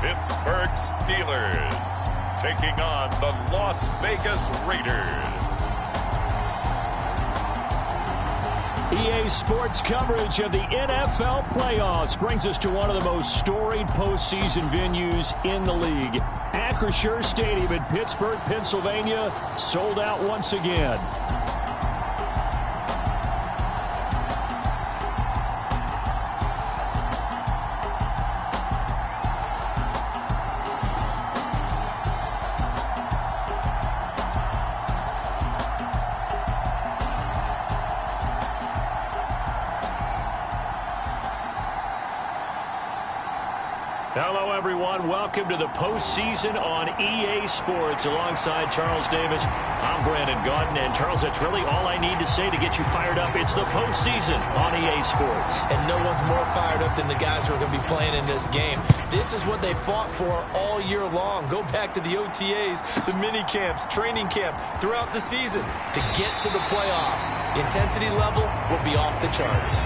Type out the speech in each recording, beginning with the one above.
Pittsburgh Steelers taking on the Las Vegas Raiders. EA Sports coverage of the NFL playoffs brings us to one of the most storied postseason venues in the league. Acrisure Stadium in Pittsburgh, Pennsylvania, sold out once again. Hello, everyone. Welcome to the postseason on EA Sports. Alongside Charles Davis, I'm Brandon Gaudin. And, Charles, that's really all I need to say to get you fired up. It's the postseason on EA Sports. And no one's more fired up than the guys who are going to be playing in this game. This is what they fought for all year long. Go back to the OTAs, the mini camps, training camp, throughout the season to get to the playoffs. The intensity level will be off the charts.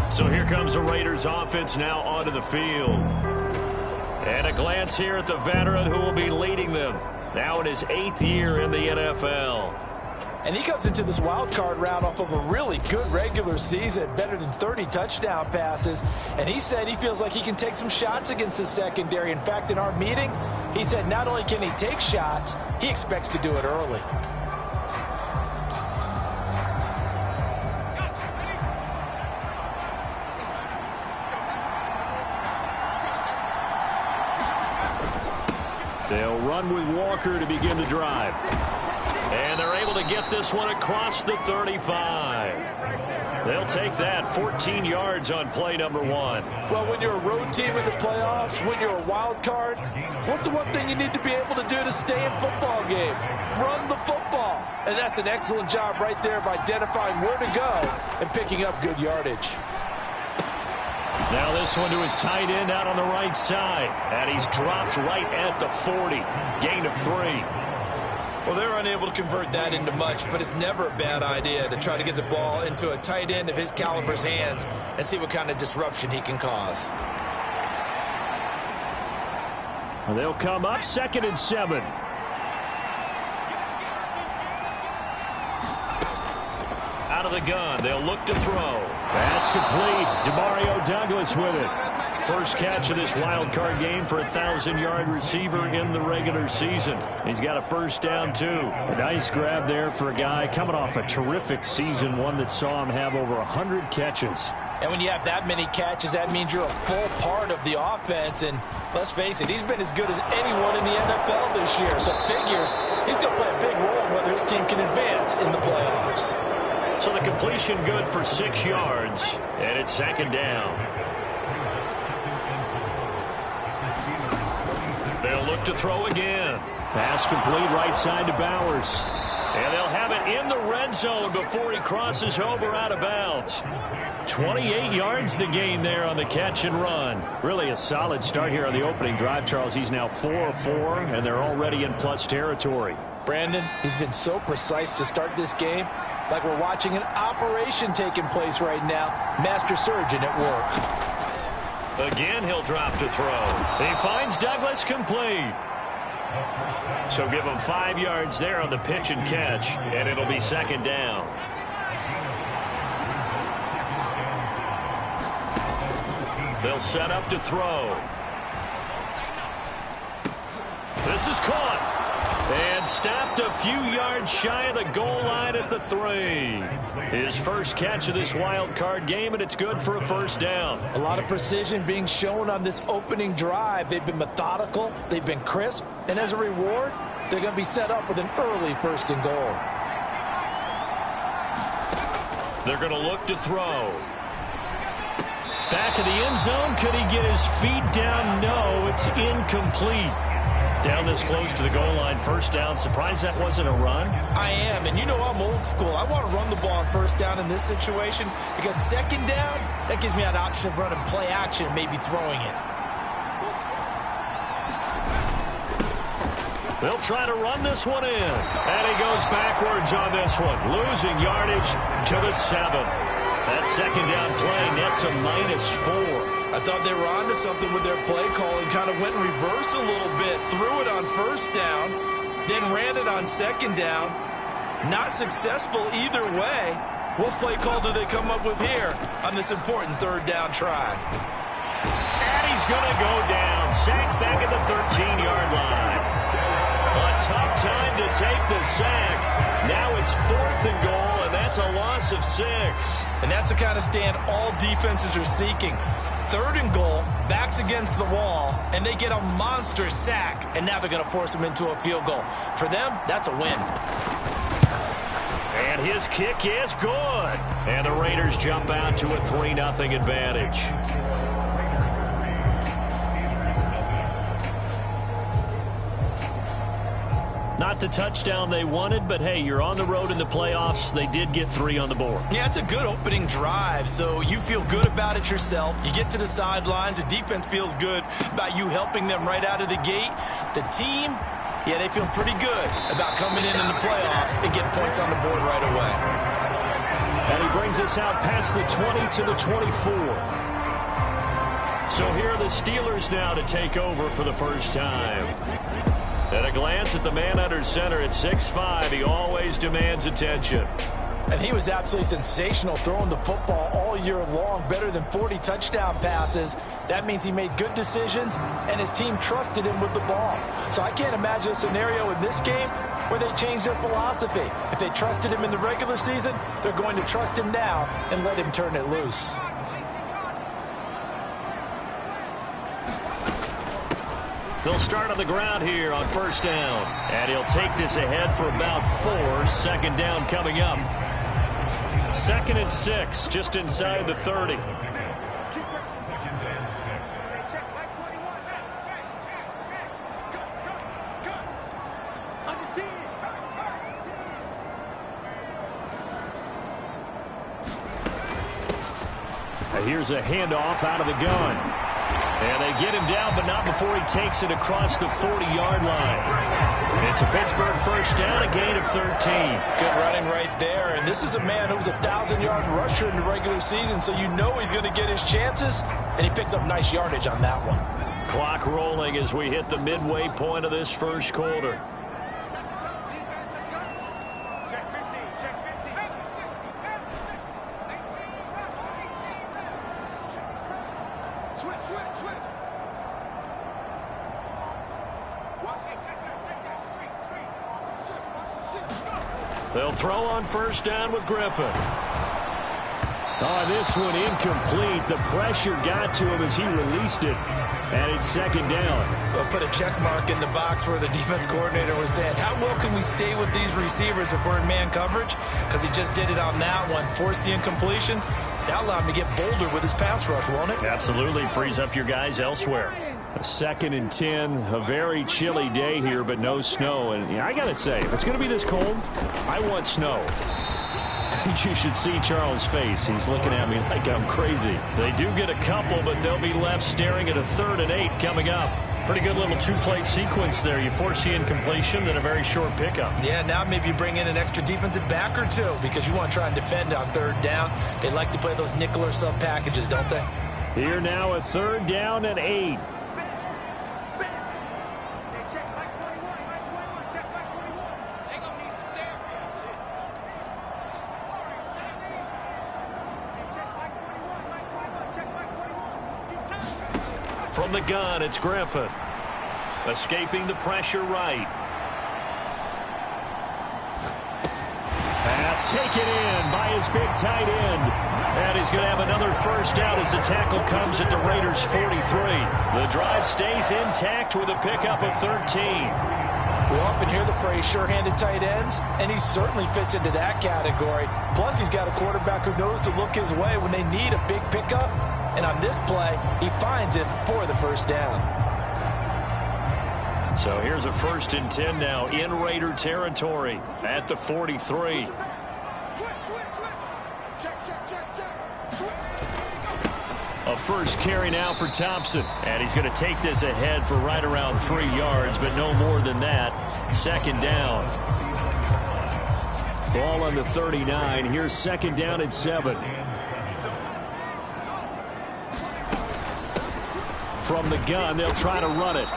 So here comes the Raiders offense now onto the field. And a glance here at the veteran who will be leading them. Now in his 8th year in the NFL. And he comes into this wild card round off of a really good regular season, better than 30 touchdown passes. And he said he feels like he can take some shots against the secondary. In fact, in our meeting, he said not only can he take shots, he expects to do it early. They'll run with Walker to begin the drive. And they're able to get this one across the 35. They'll take that 14 yards on play number 1. Well, when you're a road team in the playoffs, when you're a wild card, what's the one thing you need to be able to do to stay in football games? Run the football. And that's an excellent job right there of identifying where to go and picking up good yardage. Now this one to his tight end out on the right side. And he's dropped right at the 40. Gain of 3. Well, they're unable to convert that into much, but it's never a bad idea to try to get the ball into a tight end of his caliber's hands and see what kind of disruption he can cause. They'll come up 2nd and 7. Out of the gun. They'll look to throw. That's complete. Demario Douglas with it. First catch of this wild card game for a 1,000-yard receiver in the regular season. He's got a first down, too. A nice grab there for a guy coming off a terrific season, one that saw him have over 100 catches. And when you have that many catches, that means you're a full part of the offense. And let's face it, he's been as good as anyone in the NFL this year. So figures he's going to play a big role in whether his team can advance in the playoffs. So the completion good for 6 yards, and it's 2nd down. They'll look to throw again. Pass complete right side to Bowers. And they'll have it in the red zone before he crosses over out of bounds. 28 yards the gain there on the catch and run. Really a solid start here on the opening drive, Charles. He's now 4 of 4, and they're already in plus territory. Brandon, he's been so precise to start this game, like we're watching an operation taking place right now. Master surgeon at work. Again, he'll drop to throw. He finds Douglas complete. So give him 5 yards there on the pitch and catch, and it'll be 2nd down. They'll set up to throw. This is caught. And stopped a few yards shy of the goal line at the 3. His first catch of this wild card game, and it's good for a first down. A lot of precision being shown on this opening drive. They've been methodical, they've been crisp, and as a reward, they're going to be set up with an early 1st and goal. They're going to look to throw. Back of the end zone. Could he get his feet down? No, it's incomplete. Down this close to the goal line, first down. Surprised that wasn't a run? I am, and you know I'm old school. I want to run the ball on first down in this situation because 2nd down, that gives me an option of running play action and maybe throwing it. They'll try to run this one in. And he goes backwards on this one, losing yardage to the 7. That second down play nets a -4. I thought they were onto something with their play call and kind of went in reverse a little bit. Threw it on first down, then ran it on second down. Not successful either way. What play call do they come up with here on this important third down try? And he's going to go down. Sacked back at the 13-yard line. A tough time to take the sack. Now it's 4th and goal, and that's a loss of 6. And that's the kind of stand all defenses are seeking. 3rd and goal, backs against the wall, and they get a monster sack, and now they're going to force them into a field goal. For them, that's a win. And his kick is good. And the Raiders jump out to a 3-0 advantage. Not the touchdown they wanted, but hey, you're on the road in the playoffs. They did get 3 on the board. Yeah, it's a good opening drive, so you feel good about it yourself. You get to the sidelines. The defense feels good about you helping them right out of the gate. The team, yeah, they feel pretty good about coming in the playoffs and getting points on the board right away. And he brings us out past the 20 to the 24. So here are the Steelers now to take over for the first time. At a glance at the man under center at 6'5", he always demands attention. And he was absolutely sensational throwing the football all year long, better than 40 touchdown passes. That means he made good decisions, and his team trusted him with the ball. So I can't imagine a scenario in this game where they changed their philosophy. If they trusted him in the regular season, they're going to trust him now and let him turn it loose. They'll start on the ground here on first down. And he'll take this ahead for about 4. 2nd down coming up. 2nd and 6, just inside the 30. Here's a handoff out of the gun. And they get him down, but not before he takes it across the 40-yard line. It's a Pittsburgh first down, a gain of 13. Good running right there. And this is a man who was a 1,000-yard rusher in the regular season, so you know he's going to get his chances, and he picks up nice yardage on that one. Clock rolling as we hit the midway point of this first quarter. They'll throw on first down with Griffin. Oh, this one incomplete. The pressure got to him as he released it. And it's 2nd down. They'll put a check mark in the box where the defense coordinator was saying, how well can we stay with these receivers if we're in man coverage? Because he just did it on that one. Force the incompletion. That allowed him to get bolder with his pass rush, won't it? Absolutely. Frees up your guys elsewhere. A 2nd and 10, a very chilly day here, but no snow. And yeah, I got to say, if it's going to be this cold, I want snow. You should see Charles' face. He's looking at me like I'm crazy. They do get a couple, but they'll be left staring at a 3rd and 8 coming up. Pretty good little 2-play sequence there. You force the incompletion, then a very short pickup. Yeah, now maybe you bring in an extra defensive back or 2 because you want to try and defend on 3rd down. They like to play those nickel or sub packages, don't they? Here now a 3rd down and 8. From the gun, it's Griffin. Escaping the pressure right. Pass taken in by his big tight end. And he's going to have another first down as the tackle comes at the Raiders' 43. The drive stays intact with a pickup of 13. We often hear the phrase sure-handed tight ends, and he certainly fits into that category. Plus, he's got a quarterback who knows to look his way when they need a big pickup. And on this play, he finds it for the first down. So here's a 1st and 10 now in Raider territory at the 43. A first carry now for Thompson. And he's going to take this ahead for right around 3 yards, but no more than that. 2nd down. Ball on the 39. Here's 2nd down and 7. From the gun, they'll try to run it.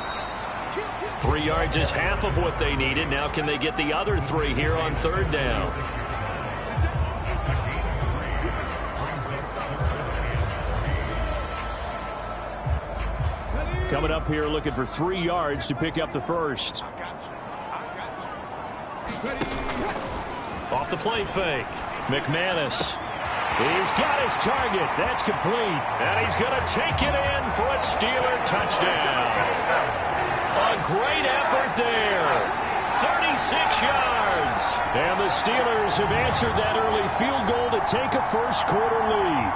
3 yards is half of what they needed. Now can they get the other 3 here on 3rd down? Coming up here looking for 3 yards to pick up the first. Off the play fake. McManus. He's got his target. That's complete. And he's going to take it in for a Steeler touchdown. A great effort there. 36 yards. And the Steelers have answered that early field goal to take a first-quarter lead.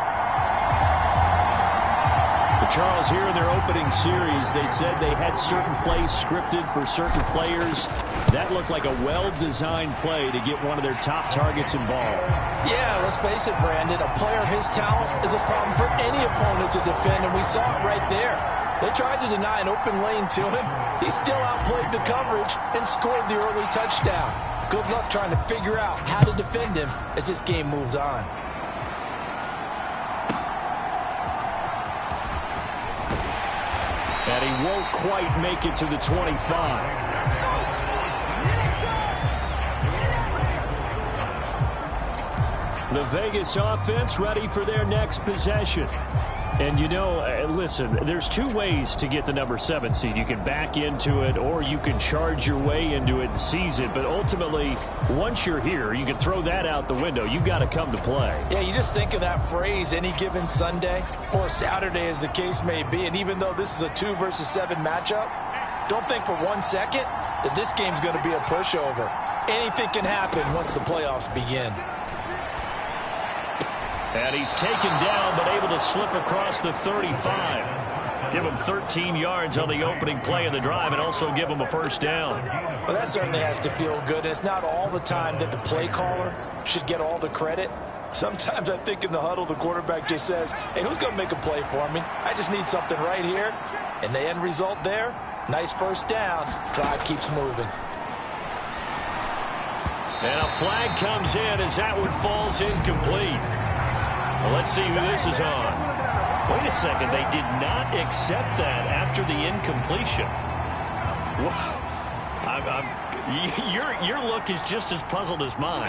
Charles, here in their opening series, they said they had certain plays scripted for certain players. That looked like a well-designed play to get one of their top targets involved. Yeah, let's face it, Brandon. A player of his talent is a problem for any opponent to defend, and we saw it right there. They tried to deny an open lane to him. He still outplayed the coverage and scored the early touchdown. Good luck trying to figure out how to defend him as this game moves on. And he won't quite make it to the 25. The Vegas offense ready for their next possession. And, you know, listen, there's 2 ways to get the number 7 seed. You can back into it or you can charge your way into it and seize it. But ultimately, once you're here, you can throw that out the window. You've got to come to play. Yeah, you just think of that phrase, any given Sunday or Saturday as the case may be. And even though this is a 2 versus 7 matchup, don't think for 1 second that this game's going to be a pushover. Anything can happen once the playoffs begin. And he's taken down, but able to slip across the 35. Give him 13 yards on the opening play of the drive and also give him a first down. Well, that certainly has to feel good. It's not all the time that the play caller should get all the credit. Sometimes I think in the huddle, the quarterback just says, hey, who's going to make a play for me? I just need something right here. And the end result there, nice first down. Drive keeps moving. And a flag comes in as that one falls incomplete. Well, let's see who this is on. Wait a second. They did not accept that after the incompletion. Wow. Your look is just as puzzled as mine.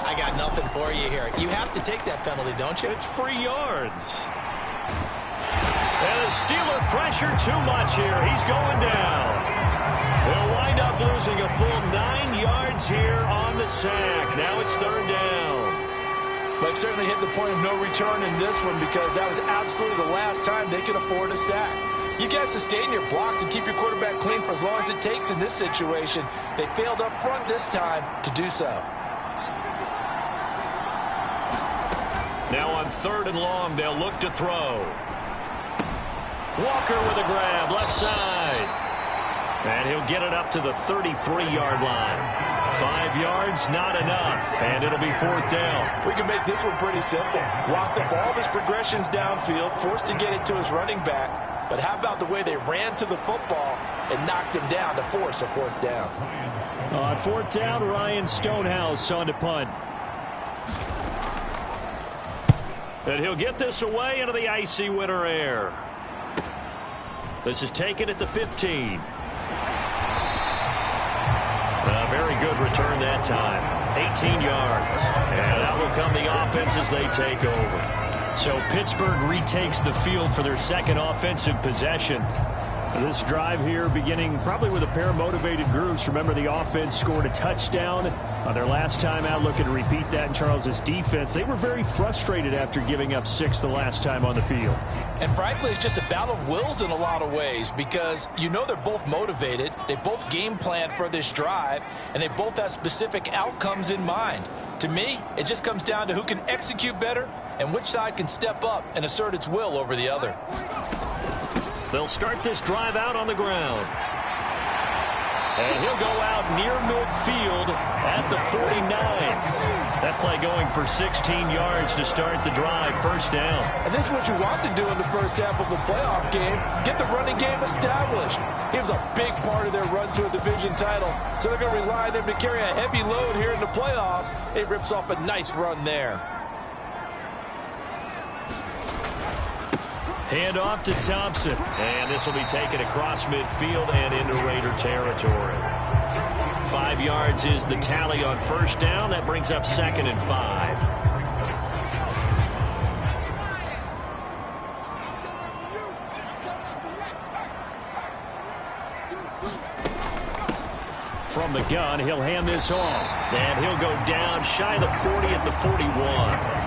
I got nothing for you here. You have to take that penalty, don't you? It's free yards. And the Steeler pressure too much here. He's going down. They'll wind up losing a full 9 yards here on the sack. Now it's 3rd down. But certainly hit the point of no return in this one because that was absolutely the last time they could afford a sack. You got to sustain your blocks and keep your quarterback clean for as long as it takes in this situation. They failed up front this time to do so. Now on 3rd and long, they'll look to throw. Walker with a grab, left side. And he'll get it up to the 33-yard line. 5 yards, not enough, and it'll be 4th down. We can make this one pretty simple. Walk the ball of his progressions downfield, forced to get it to his running back. But how about the way they ran to the football and knocked him down to force a 4th down? On 4th down, Ryan Stonehouse on to punt. And he'll get this away into the icy winter air. This is taken at the 15. A very good return that time. 18 yards. And out will come the offense as they take over. So Pittsburgh retakes the field for their second offensive possession. This drive here beginning probably with a pair of motivated groups. Remember, the offense scored a touchdown on their last time out. Looking to repeat that in Charles's defense. They were very frustrated after giving up 6 the last time on the field. And frankly, it's just a battle of wills in a lot of ways because you know they're both motivated. They both game plan for this drive, and they both have specific outcomes in mind. To me, it just comes down to who can execute better and which side can step up and assert its will over the other. They'll start this drive out on the ground. And he'll go out near midfield at the 49. That play going for 16 yards to start the drive, first down. And this is what you want to do in the first half of a playoff game. Get the running game established. He was a big part of their run to a division title. So they're going to rely on them to carry a heavy load here in the playoffs. It rips off a nice run there. Hand off to Thompson. And this will be taken across midfield and into Raider territory. 5 yards is the tally on first down. That brings up 2nd and 5. From the gun, he'll hand this off. And he'll go down shy of the 40 at the 41.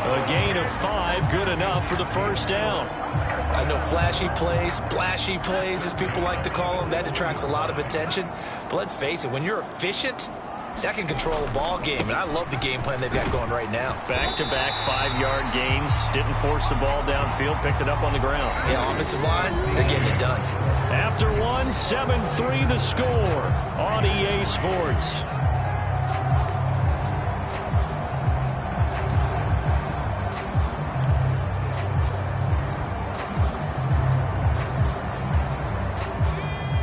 A gain of 5, good enough for the first down. I know flashy plays, splashy plays, as people like to call them, that attracts a lot of attention. But let's face it, when you're efficient, that can control a ball game. And I love the game plan they've got going right now. Back-to-back 5-yard gains. Didn't force the ball downfield, picked it up on the ground. Yeah, offensive line, they're getting it done. After one, 7-3 the score on EA Sports.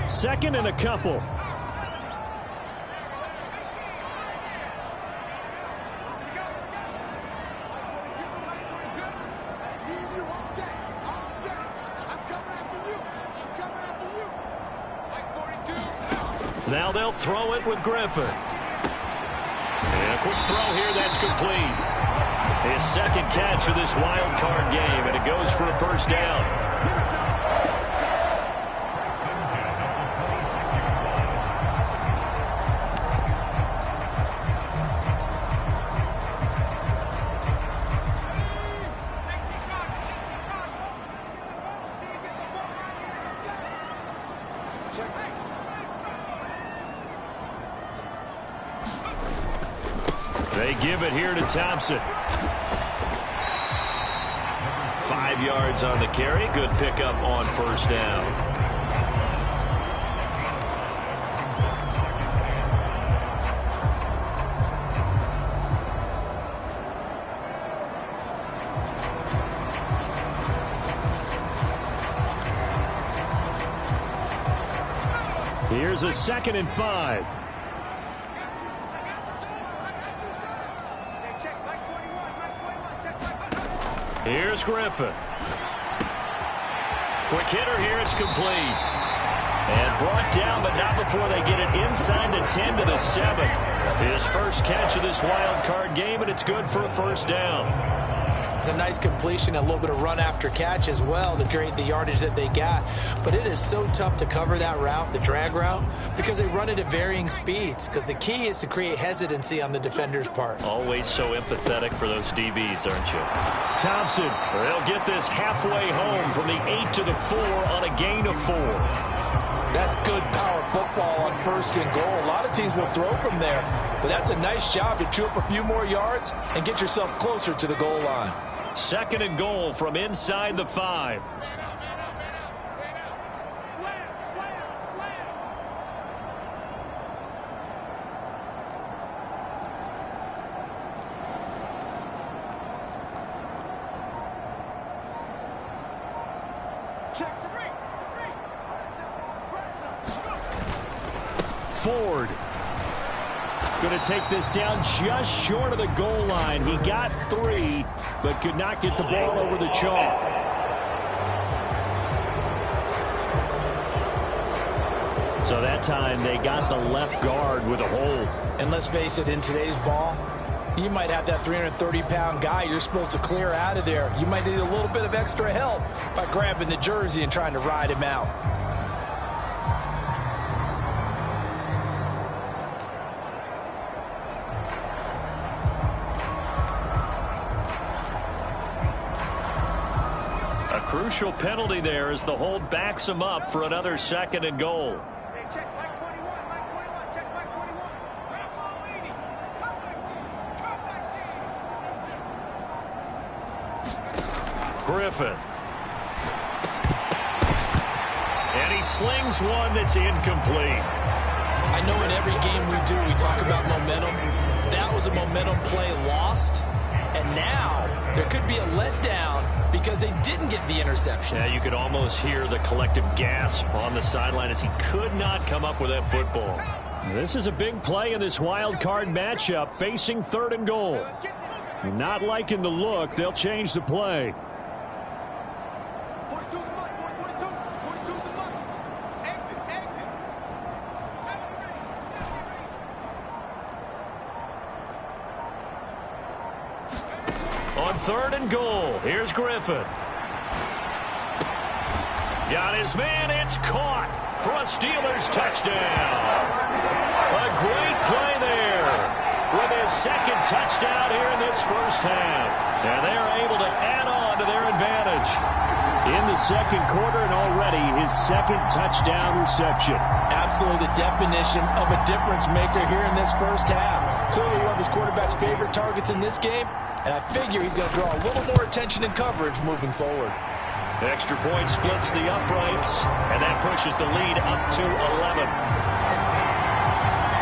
Second and a couple. Now they'll throw it with Griffin. And a quick throw here, that's complete. His second catch of this wild card game, and it goes for a first down. They give it here to Thompson. 5 yards on the carry. Good pickup on first down. Here's a 2nd and 5. Here's Griffin. Quick hitter here, it's complete. And brought down, but not before they get it inside the 10 to the 7. His first catch of this wild card game, and it's good for a first down. It's a nice completion, a little bit of run after catch as well to create the yardage that they got. But it is so tough to cover that route, the drag route, because they run it at varying speeds. Because the key is to create hesitancy on the defender's part. Always so empathetic for those DBs, aren't you? Thompson, they'll get this halfway home from the 8 to the 4 on a gain of 4. That's good power football on 1st and goal. A lot of teams will throw from there, but that's a nice job to chew up a few more yards and get yourself closer to the goal line. 2nd and goal from inside the 5. Ford going to take this down just short of the goal line. He got 3, but could not get the ball over the chalk. So that time they got the left guard with a hold. And let's face it, in today's ball, you might have that 330-pound guy you're supposed to clear out of there. You might need a little bit of extra help by grabbing the jersey and trying to ride him out. Crucial penalty there as the hold backs him up for another 2nd and goal. Griffin. And he slings one that's incomplete. I know in every game we do, we talk about momentum. That was a momentum play lost. And now there could be a letdown because they didn't get the interception. Yeah, you could almost hear the collective gasp on the sideline as he could not come up with that football. This is a big play in this wild card matchup, facing 3rd and goal. Not liking the look, they'll change the play. On 3rd and goal, here's Griffin. Got his man, it's caught for a Steelers touchdown. A great play there with his 2nd touchdown here in this first half. And they're able to add on to their advantage. In the 2nd quarter and already his 2nd touchdown reception. Absolutely the definition of a difference maker here in this first half. Clearly one of his quarterback's favorite targets in this game, and I figure he's going to draw a little more attention and coverage moving forward. Extra point splits the uprights, and that pushes the lead up to 11.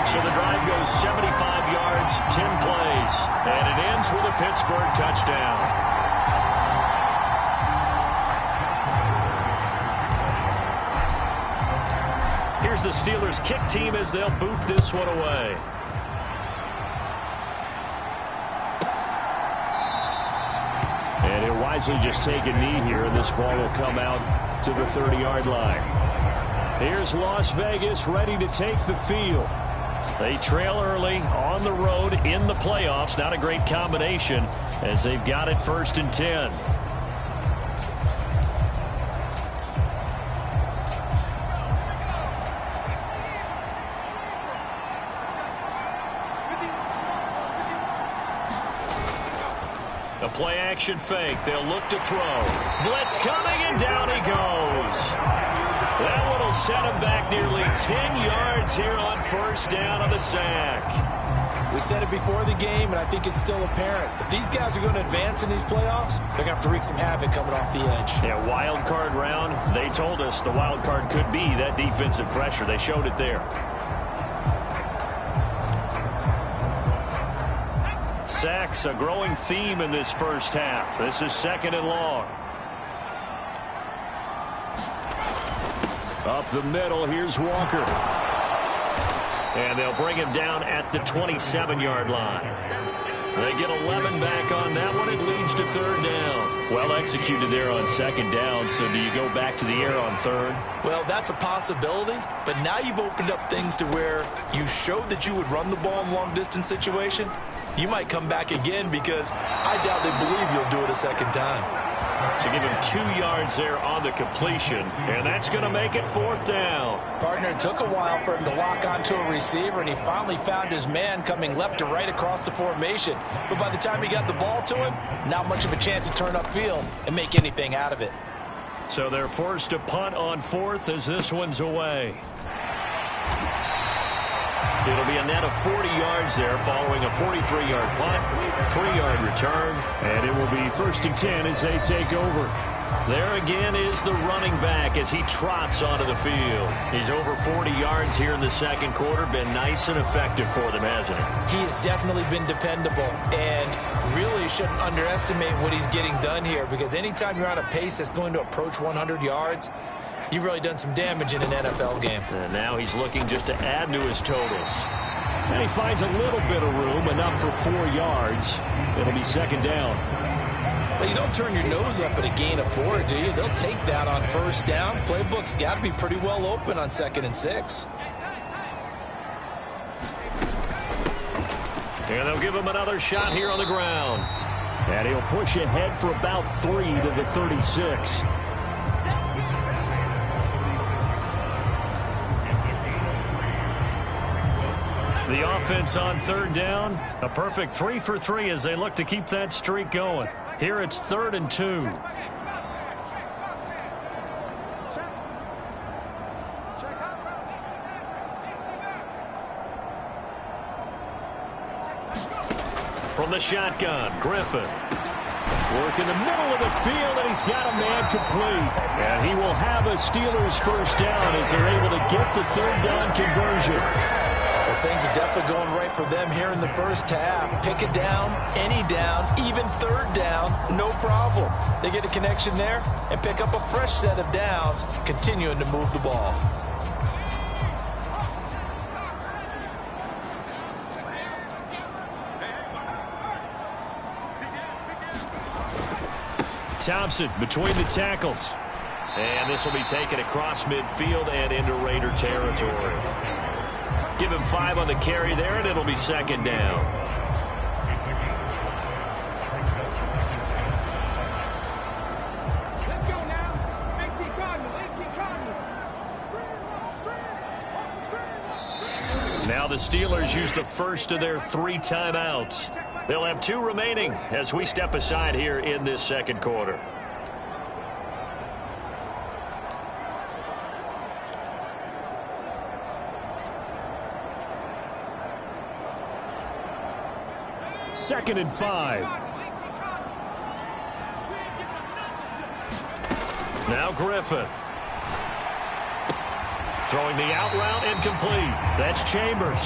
So the drive goes 75 yards, 10 plays, and it ends with a Pittsburgh touchdown. Here's the Steelers kick team as they'll boot this one away. And he'll wisely just take a knee here, and this ball will come out to the 30-yard line. Here's Las Vegas ready to take the field. They trail early on the road in the playoffs. Not a great combination as they've got it 1st and 10. A play-action fake. They'll look to throw. Blitz coming, and down he goes. That one will set him back nearly 10 yards here on 1st down on the sack. We said it before the game, and I think it's still apparent. If these guys are going to advance in these playoffs, they're going to have to wreak some havoc coming off the edge. Yeah, wild card round. They told us the wild card could be that defensive pressure. They showed it there. Sacks, a growing theme in this first half. This is 2nd and long. Up the middle, here's Walker. And they'll bring him down at the 27-yard line. They get 11 back on that one. It leads to 3rd down. Well executed there on 2nd down. So do you go back to the air on 3rd? Well, that's a possibility. But now you've opened up things to where you showed that you would run the ball in long-distance situation. You might come back again because I doubt they believe you'll do it a 2nd time. So give him 2 yards there on the completion, and that's going to make it 4th down. Partner, it took a while for him to lock onto a receiver, and he finally found his man coming left to right across the formation. But by the time he got the ball to him, not much of a chance to turn upfield and make anything out of it. So they're forced to punt on 4th as this one's away. It'll be a net of 40 yards there following a 43-yard punt, 3-yard return, and it will be 1st and 10 as they take over. There again is the running back as he trots onto the field. He's over 40 yards here in the 2nd quarter. Been nice and effective for them, hasn't he? He has definitely been dependable, and really shouldn't underestimate what he's getting done here, because anytime you're on a pace that's going to approach 100 yards, you've really done some damage in an NFL game. And now he's looking just to add to his totals. And he finds a little bit of room, enough for 4 yards. It'll be 2nd down. Well, you don't turn your nose up at a gain of 4, do you? They'll take that on 1st down. Playbook's got to be pretty well open on 2nd and 6. And they'll give him another shot here on the ground. And he'll push ahead for about 3 to the 36. The offense on 3rd down, a perfect 3 for 3 as they look to keep that streak going. Here it's 3rd and 2. From the shotgun, Griffin. Work in the middle of the field, and he's got a man complete. And he will have a Steelers 1st down as they're able to get the 3rd down conversion. Well, things are definitely going right for them here in the first half. Pick a down, any down, even 3rd down, no problem. They get a connection there and pick up a fresh set of downs, continuing to move the ball. Thompson between the tackles. And this will be taken across midfield and into Raider territory. Give him 5 on the carry there, and it'll be 2nd down. Now the Steelers use the first of their 3 timeouts. They'll have 2 remaining as we step aside here in this second quarter. Second and 5. Now Griffin. Throwing the out route incomplete. That's Chambers.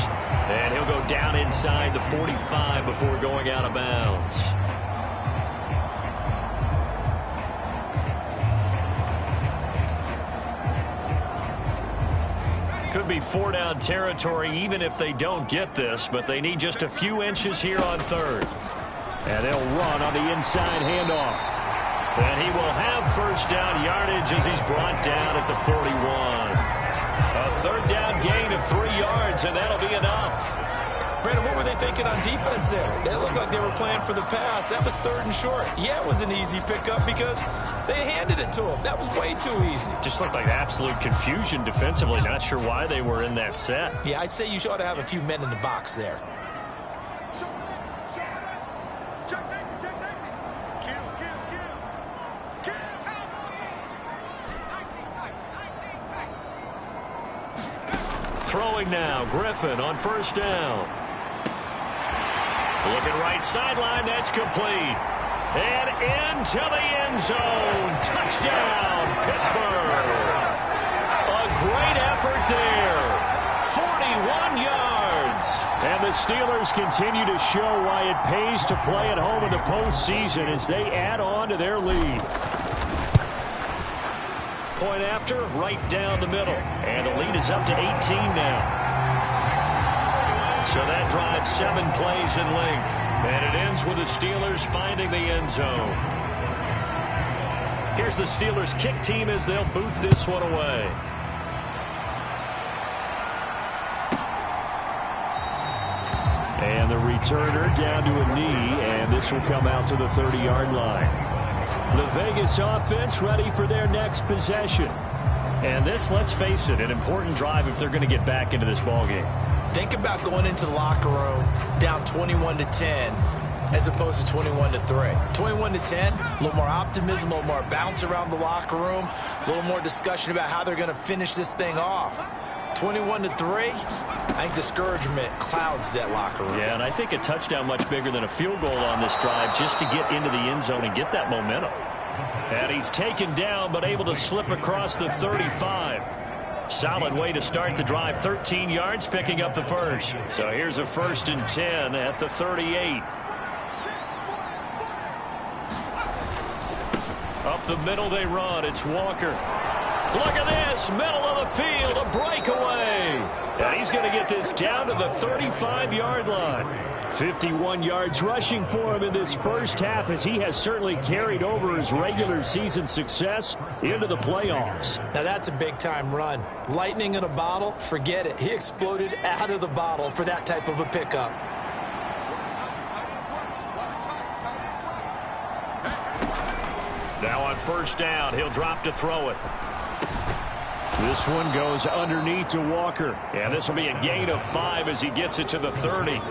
And he'll go down inside the 45 before going out of bounds. Could be 4-down territory even if they don't get this, but they need just a few inches here on third. And they'll run on the inside handoff. And he will have first down yardage as he's brought down at the 41. A third down gain of 3 yards, and that'll be enough. Brandon, what were they thinking on defense there? They looked like they were playing for the pass. That was 3rd and short. Yeah, it was an easy pickup because they handed it to him. That was way too easy. Just looked like absolute confusion defensively. Not sure why they were in that set. Yeah, I'd say you ought to have a few men in the box there. Throwing now, Griffin on first down. Looking right sideline, that's complete. And into the end zone. Touchdown, Pittsburgh. A great effort there. 41 yards. And the Steelers continue to show why it pays to play at home in the postseason as they add on to their lead. Point after, right down the middle. And the lead is up to 18 now. So that drives 7 plays in length. And it ends with the Steelers finding the end zone. Here's the Steelers kick team as they'll boot this one away. And the returner down to a knee, and this will come out to the 30-yard line. The Vegas offense ready for their next possession. And this, let's face it, an important drive if they're going to get back into this ballgame. Think about going into the locker room down 21-10 as opposed to 21-3. 21-10, a little more optimism, a little more bounce around the locker room, a little more discussion about how they're going to finish this thing off. 21-3, I think discouragement clouds that locker room. Yeah, and I think a touchdown much bigger than a field goal on this drive just to get into the end zone and get that momentum. And he's taken down but able to slip across the 35. Solid way to start the drive. 13 yards, picking up the first. So here's a 1st and 10 at the 38. Up the middle they run. It's Walker. Look at this, middle of the field, a breakaway. And he's going to get this down to the 35-yard line. 51 yards rushing for him in this first half as he has certainly carried over his regular season success into the playoffs. Now that's a big-time run. Lightning in a bottle, forget it. He exploded out of the bottle for that type of a pickup. Now on first down, he'll drop to throw it. This one goes underneath to Walker. And this will be a gain of 5 as he gets it to the 30.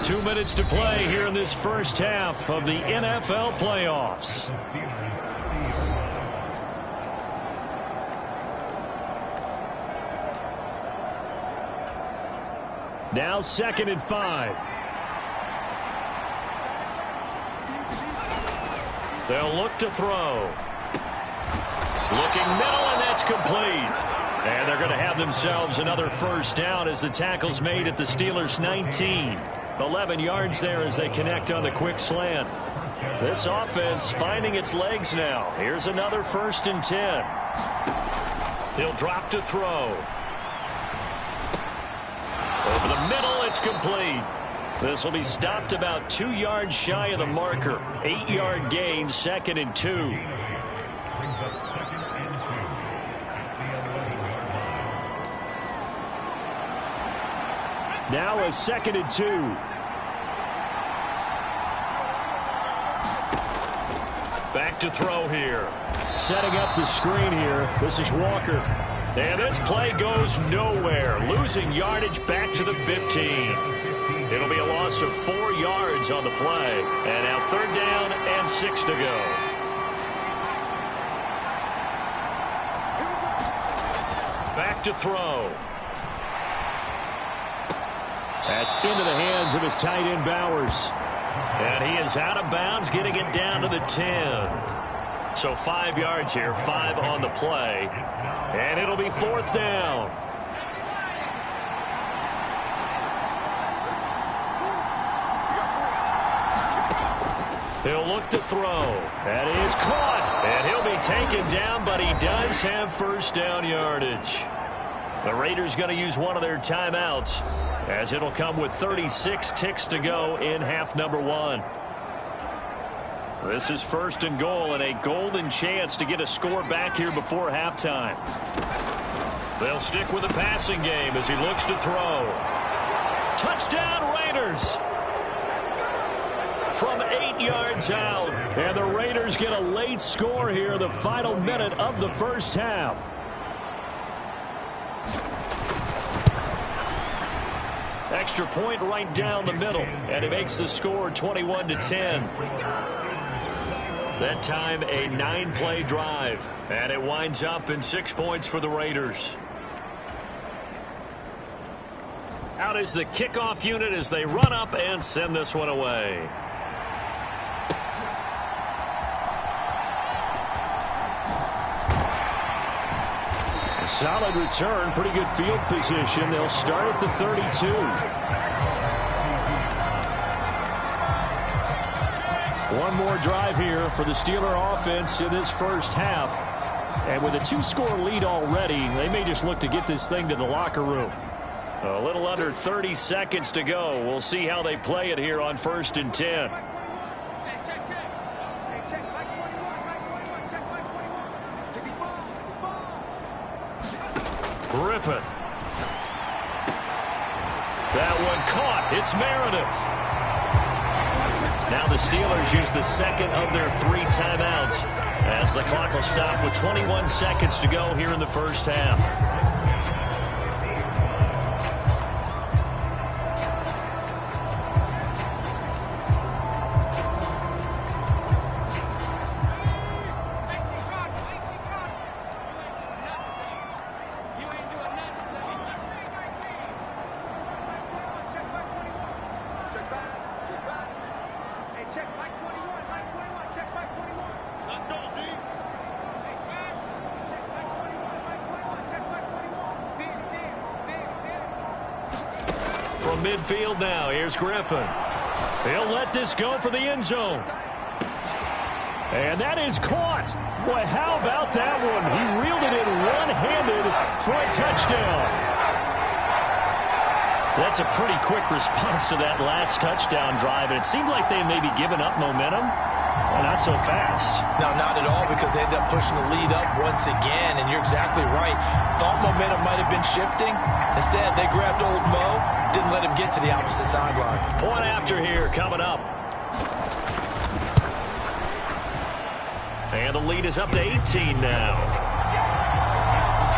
2 minutes to play here in this first half of the NFL playoffs. Now 2nd and 5. They'll look to throw. Looking middle, and that's complete. And they're going to have themselves another first down as the tackle's made at the Steelers' 19. 11 yards there as they connect on the quick slant. This offense finding its legs now. Here's another 1st and 10. He'll drop to throw. Over the middle, it's complete. This will be stopped about 2 yards shy of the marker. 8-yard gain, 2nd and 2. Now a 2nd and 2. Back to throw here. Setting up the screen here. This is Walker. And this play goes nowhere, losing yardage back to the 15. It'll be a loss of 4 yards on the play. And now 3rd down and 6 to go. Back to throw. That's into the hands of his tight end, Bowers. And he is out of bounds, getting it down to the 10. So 5 yards here, 5 on the play. And it'll be 4th down. He'll look to throw. That is caught. And he'll be taken down, but he does have 1st down yardage. The Raiders going to use one of their timeouts, as it'll come with 36 ticks to go in half number 1. This is 1st and goal, and a golden chance to get a score back here before halftime. They'll stick with the passing game as he looks to throw. Touchdown, Raiders! From 8 yards out, and the Raiders get a late score here, the final minute of the first half. Extra point right down the middle, and it makes the score 21-10. That time a 9-play drive, and it winds up in 6 points for the Raiders. Out is the kickoff unit as they run up and send this one away. A solid return, pretty good field position. They'll start at the 32. One more drive here for the Steeler offense in this first half. And with a 2-score lead already, they may just look to get this thing to the locker room. A little under 30 seconds to go. We'll see how they play it here on 1st and 10. Griffin. That one caught. It's Meredith. Now the Steelers use the 2nd of their 3 timeouts as the clock will stop with 21 seconds to go here in the first half. Midfield now. Here's Griffin. He'll let this go for the end zone. And that is caught. Boy, how about that one? He reeled it in one-handed for a touchdown. That's a pretty quick response to that last touchdown drive. And it seemed like they may be giving up momentum. Well, not so fast. No, not at all, because they ended up pushing the lead up once again. And you're exactly right. Thought momentum might have been shifting. Instead, they grabbed old Mo. Didn't let him get to the opposite sideline. Point after here coming up. And the lead is up to 18 now.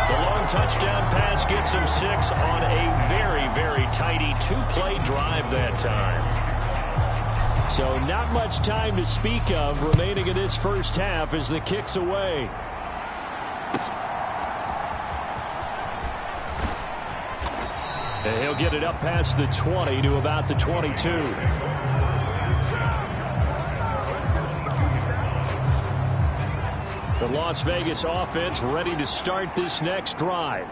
The long touchdown pass gets him 6 on a very, very tidy 2-play drive that time. So not much time to speak of remaining in this first half as the kick's away. And he'll get it up past the 20 to about the 22. The Las Vegas offense ready to start this next drive.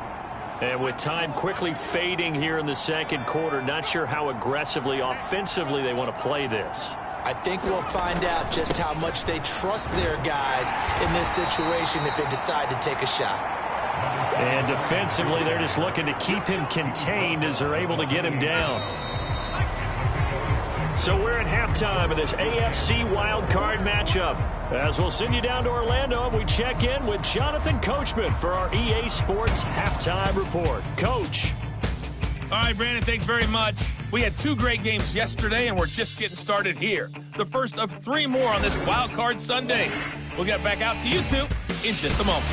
And with time quickly fading here in the second quarter, not sure how aggressively, offensively they want to play this. I think we'll find out just how much they trust their guys in this situation if they decide to take a shot. And defensively, they're just looking to keep him contained as they're able to get him down. So we're at halftime of this AFC wildcard matchup. As we'll send you down to Orlando, and we check in with Jonathan Coachman for our EA Sports Halftime Report. Coach. All right, Brandon, thanks very much. We had 2 great games yesterday, and we're just getting started here. The first of 3 more on this wildcard Sunday. We'll get back out to you two in just a moment.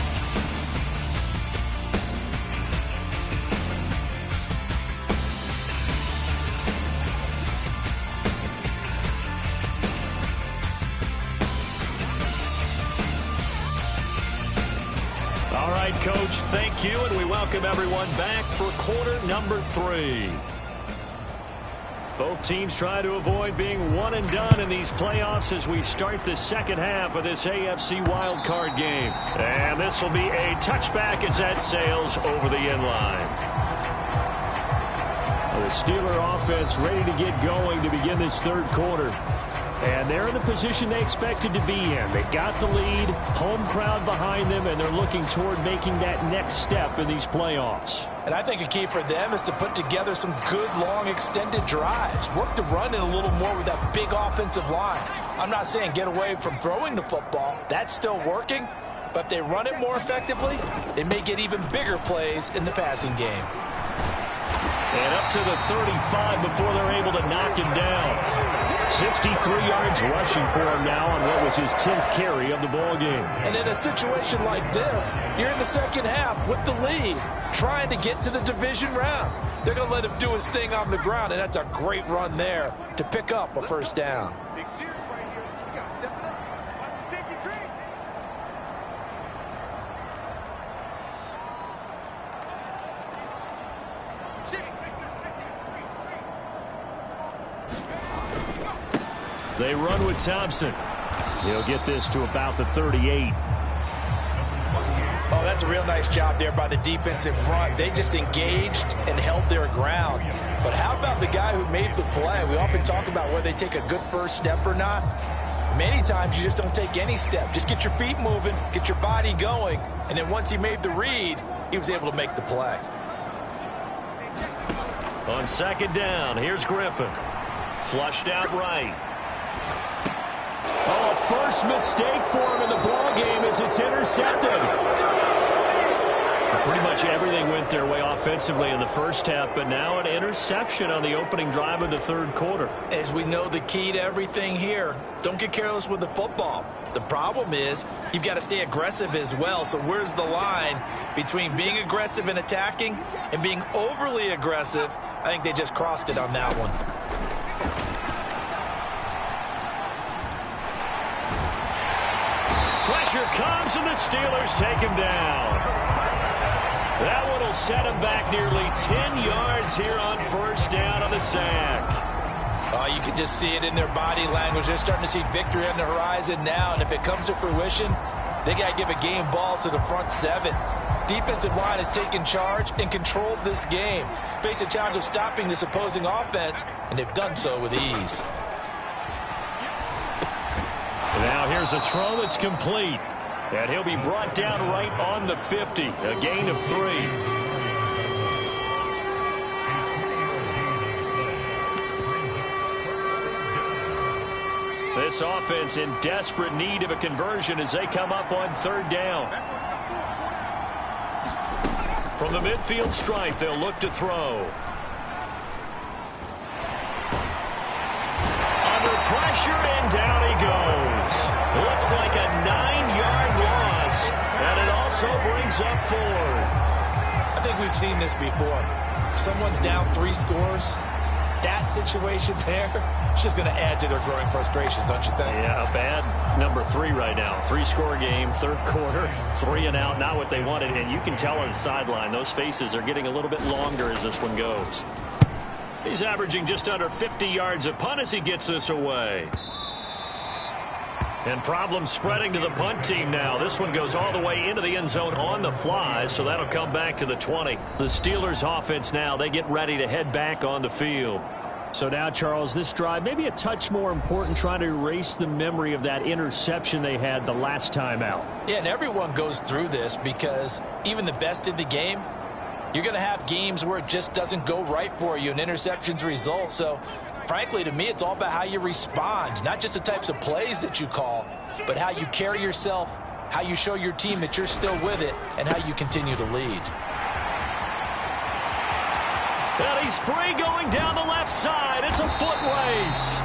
Coach. Thank you, and we welcome everyone back for quarter number 3. Both teams try to avoid being one and done in these playoffs as we start the second half of this AFC wildcard game. And this will be a touchback as that sails over the end line. The Steeler offense ready to get going to begin this third quarter. And they're in the position they expected to be in. They've got the lead, home crowd behind them, and they're looking toward making that next step in these playoffs. And I think a key for them is to put together some good, long, extended drives. Work the run in a little more with that big offensive line. I'm not saying get away from throwing the football. That's still working. But if they run it more effectively, they may get even bigger plays in the passing game. And up to the 35 before they're able to knock him down. 63 yards rushing for him now on what was his 10th carry of the ball game. And in a situation like this, you're in the second half with the lead, trying to get to the division round. They're going to let him do his thing on the ground, and that's a great run there to pick up a first down. Big series right here. We got to step it up. Watch the safety creep. They run with Thompson. He'll get this to about the 38. Oh, that's a real nice job there by the defensive front. They just engaged and held their ground. But how about the guy who made the play? We often talk about whether they take a good first step or not. Many times you just don't take any step. Just get your feet moving, get your body going, and then once he made the read, he was able to make the play. On second down, here's Griffin. Flushed out right. Oh, first mistake for him in the ball game as it's intercepted. Pretty much everything went their way offensively in the first half, but now an interception on the opening drive of the third quarter. As we know, the key to everything here, don't get careless with the football. The problem is you've got to stay aggressive as well. So where's the line between being aggressive and attacking and being overly aggressive? I think they just crossed it on that one. Pressure comes, and the Steelers take him down. That one will set him back nearly 10 yards here on first down on the sack. Oh, you can just see it in their body language. They're starting to see victory on the horizon now, and if it comes to fruition, they got to give a game ball to the front seven. Defensive line has taken charge and controlled this game. Face a challenge of stopping this opposing offense, and they've done so with ease. Now here's a throw that's complete. And he'll be brought down right on the 50. A gain of 3. This offense in desperate need of a conversion as they come up on third down. From the midfield stripe, they'll look to throw. Under pressure, and down he goes. Looks like a 9-yard loss, and it also brings up 4th. I think we've seen this before. Someone's down 3 scores. That situation there, it's just going to add to their growing frustrations, don't you think? Yeah, a bad number 3 right now. 3-score game, third quarter, 3 and out, not what they wanted. And you can tell on the sideline, those faces are getting a little bit longer as this one goes. He's averaging just under 50 yards a punt as he gets this away. And problems spreading to the punt team now. This one goes all the way into the end zone on the fly, so that'll come back to the 20. The Steelers offense now, they get ready to head back on the field. So now, Charles, this drive may be a touch more important, trying to erase the memory of that interception they had the last time out. Yeah, and everyone goes through this because even the best in the game, you're going to have games where it just doesn't go right for you and interceptions result. So frankly, to me, it's all about how you respond, not just the types of plays that you call, but how you carry yourself, how you show your team that you're still with it, and how you continue to lead. And he's free going down the left side. It's a foot race.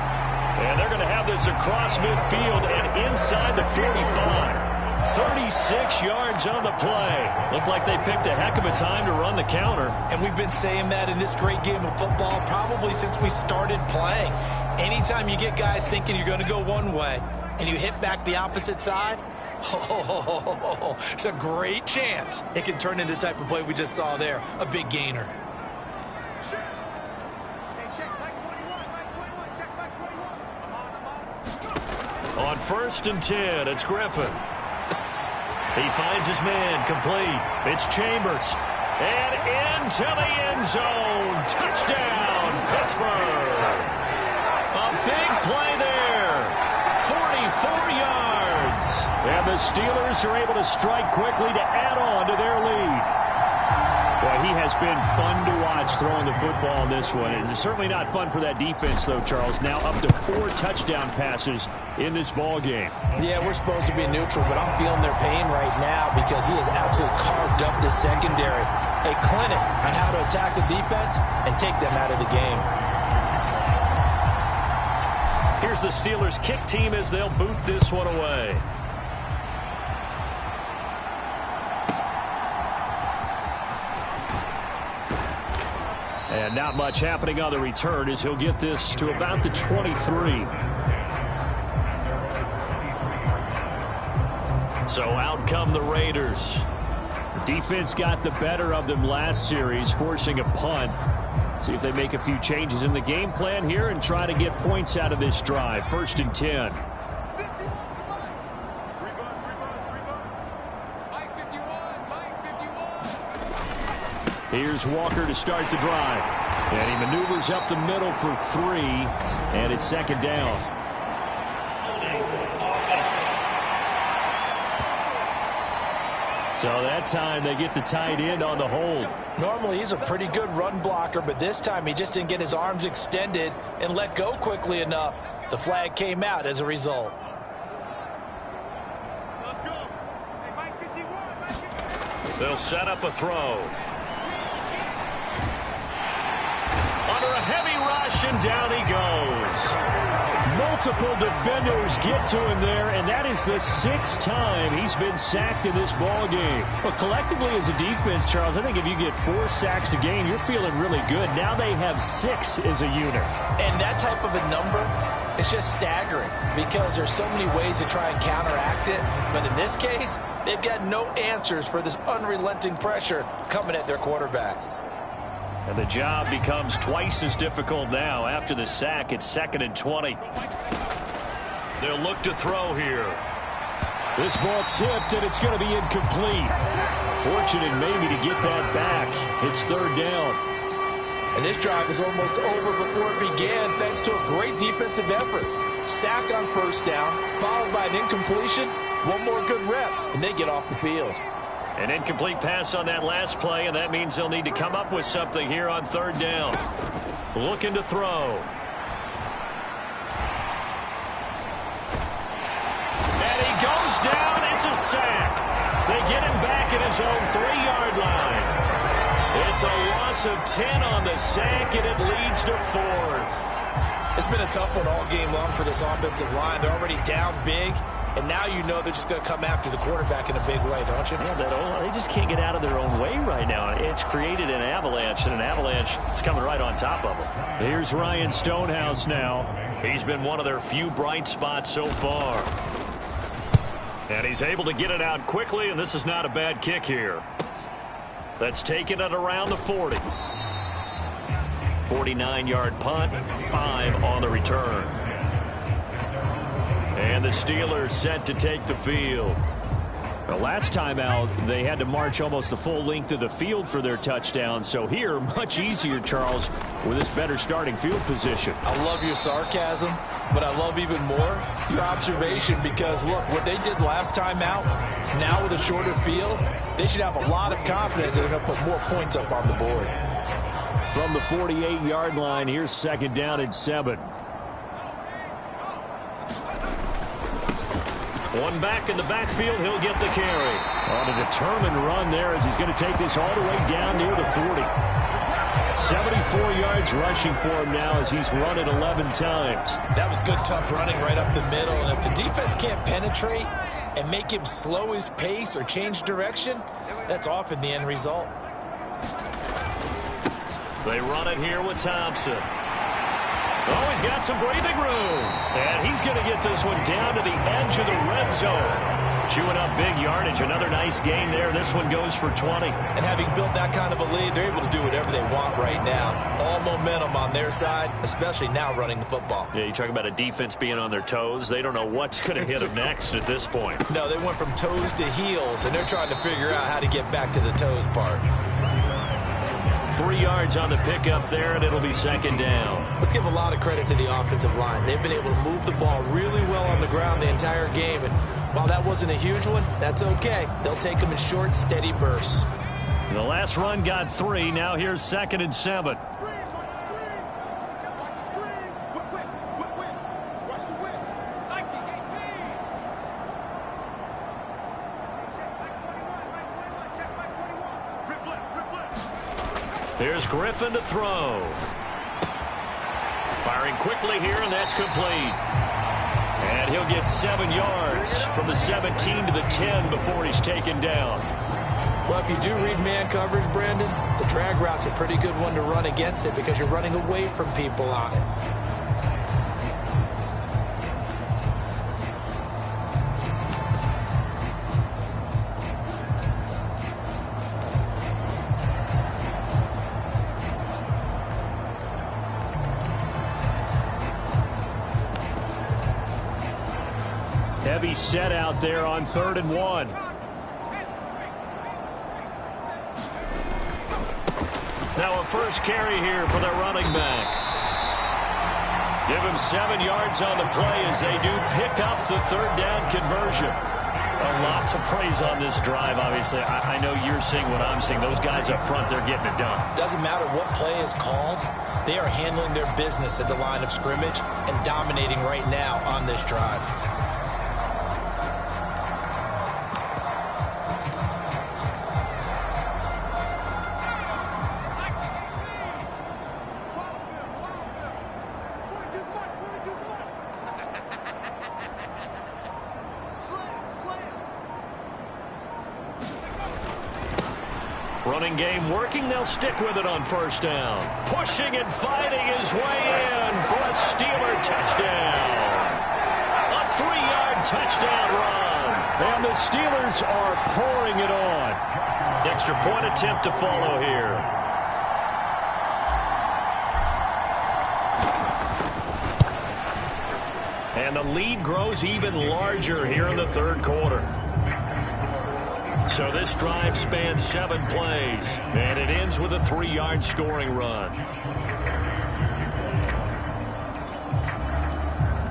And they're going to have this across midfield and inside the 45. 36 yards on the play. Looked like they picked a heck of a time to run the counter. And we've been saying that in this great game of football probably since we started playing. Anytime you get guys thinking you're going to go one way and you hit back the opposite side, Oh, it's a great chance it can turn into the type of play we just saw there. A big gainer. On 1st and 10, it's Griffin. He finds his man, complete. It's Chambers. And into the end zone. Touchdown, Pittsburgh. A big play there. 44 yards. And the Steelers are able to strike quickly to add on to their lead. Well, he has been fun to watch throwing the football in this one. It's certainly not fun for that defense, though, Charles. Now up to 4 touchdown passes in this ball game. Yeah, we're supposed to be neutral, but I'm feeling their pain right now because he has absolutely carved up this secondary. A clinic on how to attack the defense and take them out of the game. Here's the Steelers kick team as they'll boot this one away. And not much happening on the return as he'll get this to about the 23. So out come the Raiders. Defense got the better of them last series, forcing a punt. See if they make a few changes in the game plan here and try to get points out of this drive. 1st and 10. Here's Walker to start the drive. And he maneuvers up the middle for 3. And it's 2nd down. So that time they get the tight end on the hold. Normally he's a pretty good run blocker, but this time he just didn't get his arms extended and let go quickly enough. The flag came out as a result. Let's go. Hey, Mike 51. They'll set up a throw. Under a heavy rush, and down he goes. Multiple defenders get to him there, and that is the 6th time he's been sacked in this ball game. But collectively as a defense, Charles, I think if you get 4 sacks a game, you're feeling really good. Now they have 6 as a unit. And that type of a number, it's just staggering because there's so many ways to try and counteract it. But in this case, they've got no answers for this unrelenting pressure coming at their quarterback. And the job becomes twice as difficult now. After the sack, it's 2nd and 20. They'll look to throw here. This ball tipped, and it's going to be incomplete. Fortunate maybe to get that back. It's 3rd down. And this drive is almost over before it began thanks to a great defensive effort. Sack on 1st down, followed by an incompletion. One more good rep, and they get off the field. An incomplete pass on that last play, and that means they'll need to come up with something here on 3rd down. Looking to throw. And he goes down. It's a sack. They get him back at his own 3-yard line. It's a loss of 10 on the sack, and it leads to 4th. It's been a tough one all game long for this offensive line. They're already down big. And now you know they're just going to come after the quarterback in a big way, don't you? Yeah, they just can't get out of their own way right now. It's created an avalanche, and an avalanche is coming right on top of them. Here's Ryan Stonehouse now. He's been one of their few bright spots so far. And he's able to get it out quickly, and this is not a bad kick here. That's taken it around the 40. 49-yard punt, 5 on the return. And the Steelers set to take the field. The last time out, they had to march almost the full length of the field for their touchdown. So here, much easier, Charles, with this better starting field position. I love your sarcasm, but I love even more your observation because, look, what they did last time out, now with a shorter field, they should have a lot of confidence they're going to put more points up on the board. From the 48-yard line, here's 2nd down and 7. One back in the backfield, he'll get the carry. On a determined run there as he's going to take this all the way down near the 40. 74 yards rushing for him now as he's run it 11 times. That was good, tough running right up the middle. And if the defense can't penetrate and make him slow his pace or change direction, that's often the end result. They run it here with Thompson. Oh, he's got some breathing room. And he's going to get this one down to the edge of the red zone. Chewing up big yardage. Another nice gain there. This one goes for 20. And having built that kind of a lead, they're able to do whatever they want right now. All momentum on their side, especially now running the football. Yeah, you talk about a defense being on their toes. They don't know what's going to hit them next at this point. No, they went from toes to heels, and they're trying to figure out how to get back to the toes part. 3 yards on the pickup there, and it'll be second down. Let's give a lot of credit to the offensive line. They've been able to move the ball really well on the ground the entire game, and while that wasn't a huge one, that's okay. They'll take them in short, steady bursts. The last run got 3. Now here's 2nd and 7. Here's Griffin to throw. Firing quickly here, and that's complete. And he'll get 7 yards from the 17 to the 10 before he's taken down. Well, if you do read man coverage, Brandon, the drag route's a pretty good one to run against it because you're running away from people on it. Heavy set out there on 3rd and 1. Now a first carry here for the running back. Give him 7 yards on the play as they do pick up the 3rd down conversion. Lots of praise on this drive, obviously. I know you're seeing what I'm seeing. Those guys up front, they're getting it done. Doesn't matter what play is called. They are handling their business at the line of scrimmage and dominating right now on this drive. Running game working. They'll stick with it on 1st down. Pushing and fighting his way in for a Steeler touchdown. A 3-yard touchdown run. And the Steelers are pouring it on. Extra point attempt to follow here. And the lead grows even larger here in the 3rd quarter. So this drive spans 7 plays, and it ends with a 3-yard scoring run.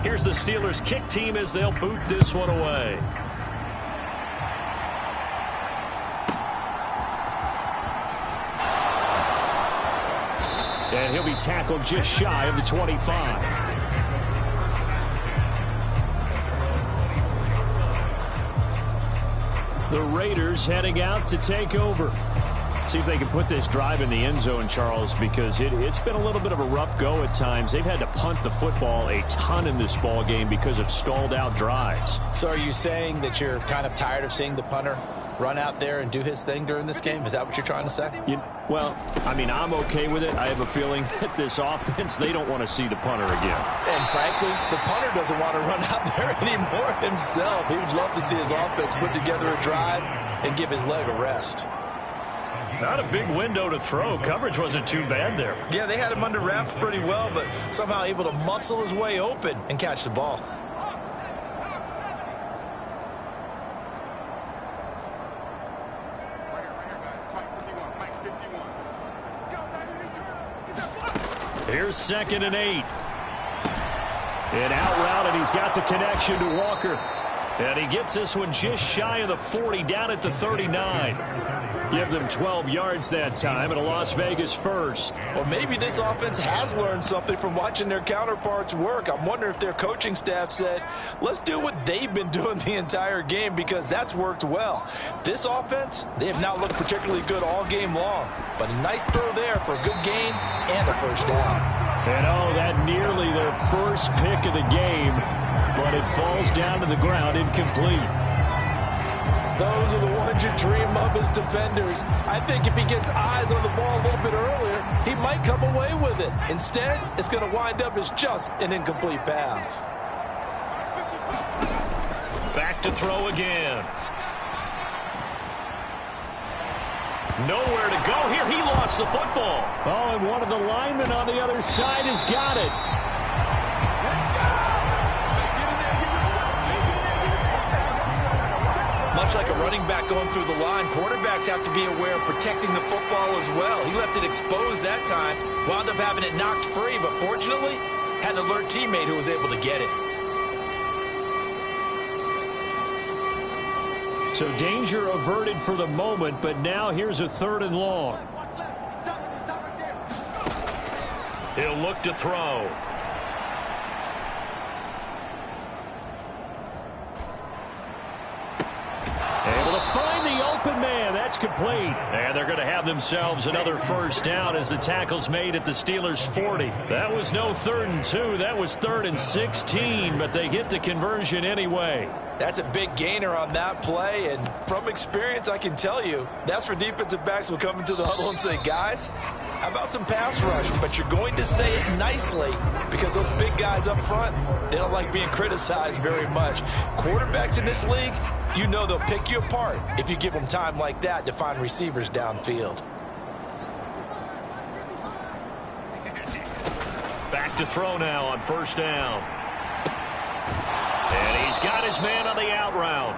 Here's the Steelers' kick team as they'll boot this one away. And he'll be tackled just shy of the 25. The Raiders heading out to take over. See if they can put this drive in the end zone, Charles, because it's been a little bit of a rough go at times. They've had to punt the football a ton in this ball game because of stalled-out drives. So are you saying that you're kind of tired of seeing the punter run out there and do his thing during this game? Is that what you're trying to say? Well, I mean, I'm okay with it. I have a feeling that this offense, they don't want to see the punter again. And frankly, the punter doesn't want to run out there anymore himself. He would love to see his offense put together a drive and give his leg a rest. Not a big window to throw. Coverage wasn't too bad there. Yeah, they had him under wraps pretty well, but somehow able to muscle his way open and catch the ball. Here's 2nd and 8. And out route, and he's got the connection to Walker. And he gets this one just shy of the 40, down at the 39. Give them 12 yards that time, and a Las Vegas first. Or maybe this offense has learned something from watching their counterparts work. I'm wondering if their coaching staff said, let's do what they've been doing the entire game, because that's worked well. This offense, they have not looked particularly good all game long. But a nice throw there for a good gain and a 1st down. And that nearly their first pick of the game, but it falls down to the ground incomplete. Those are the ones you dream of as defenders. I think if he gets eyes on the ball a little bit earlier, he might come away with it. Instead, it's going to wind up as just an incomplete pass. Back to throw again. Nowhere to go here. He lost the football. Oh, and one of the linemen on the other side has got it. Much like a running back going through the line, quarterbacks have to be aware of protecting the football as well. He left it exposed that time, wound up having it knocked free, but fortunately, had an alert teammate who was able to get it. So danger averted for the moment, but now here's a 3rd and long. He'll look to throw. Able to find the open man. That's complete. And they're going to have themselves another first down as the tackle's made at the Steelers' 40. That was no 3rd and 2. That was 3rd and 16, but they get the conversion anyway. That's a big gainer on that play, and from experience, I can tell you, that's where defensive backs will come into the huddle and say, guys, how about some pass rush? But you're going to say it nicely because those big guys up front, they don't like being criticized very much. Quarterbacks in this league, you know they'll pick you apart if you give them time like that to find receivers downfield. Back to throw now on 1st down. And he's got his man on the out route.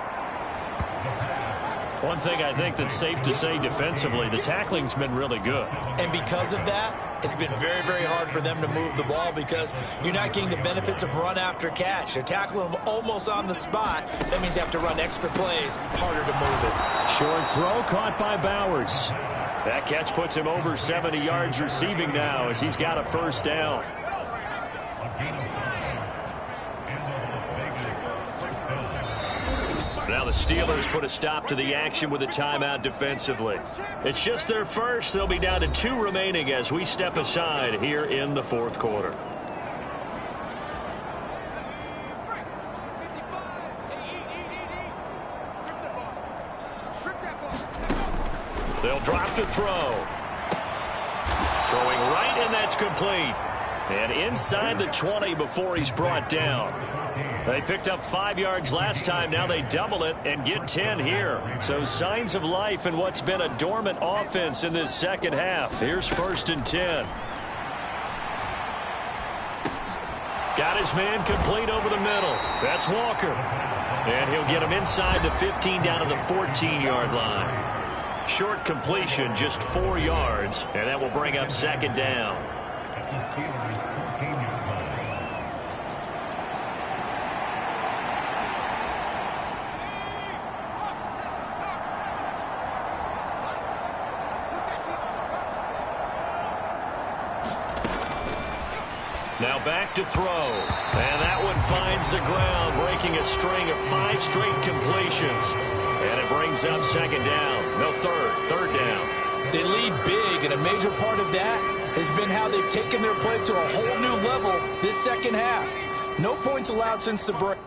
One thing I think that's safe to say defensively, the tackling's been really good. And because of that, it's been very, very hard for them to move the ball because you're not getting the benefits of run after catch. They're tackling them almost on the spot. That means you have to run extra plays, harder to move it. Short throw caught by Bowers. That catch puts him over 70 yards receiving now as he's got a 1st down. Now the Steelers put a stop to the action with a timeout defensively. It's just their first. They'll be down to 2 remaining as we step aside here in the 4th quarter. They'll drop to throw. Throwing right, and that's complete. And inside the 20 before he's brought down. They picked up 5 yards last time. Now they double it and get 10 here. So signs of life in what's been a dormant offense in this second half. Here's 1st and 10. Got his man complete over the middle. That's Walker. And he'll get him inside the 15 down to the 14-yard line. Short completion, just 4 yards. And that will bring up 2nd down. Now back to throw. And that one finds the ground, breaking a string of 5 straight completions. And it brings up 2nd down. No, 3rd down. They lead big, and a major part of that has been how they've taken their play to a whole new level this second half. No points allowed since the break.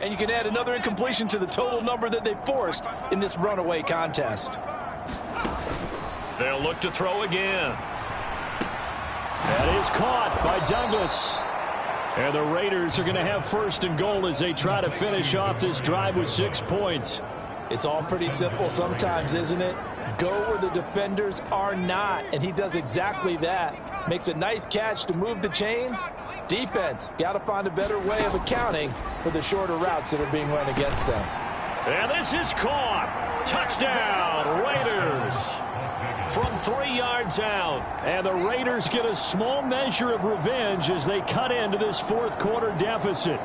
And you can add another incompletion to the total number that they forced in this runaway contest. They'll look to throw again. That is caught by Douglas. And the Raiders are going to have 1st and goal as they try to finish off this drive with 6 points. It's all pretty simple sometimes, isn't it? Go where the defenders are not, and he does exactly that. Makes a nice catch to move the chains. Defense, got to find a better way of accounting for the shorter routes that are being run against them. And this is caught. Touchdown, Raiders. From 3 yards out. And the Raiders get a small measure of revenge as they cut into this 4th quarter deficit.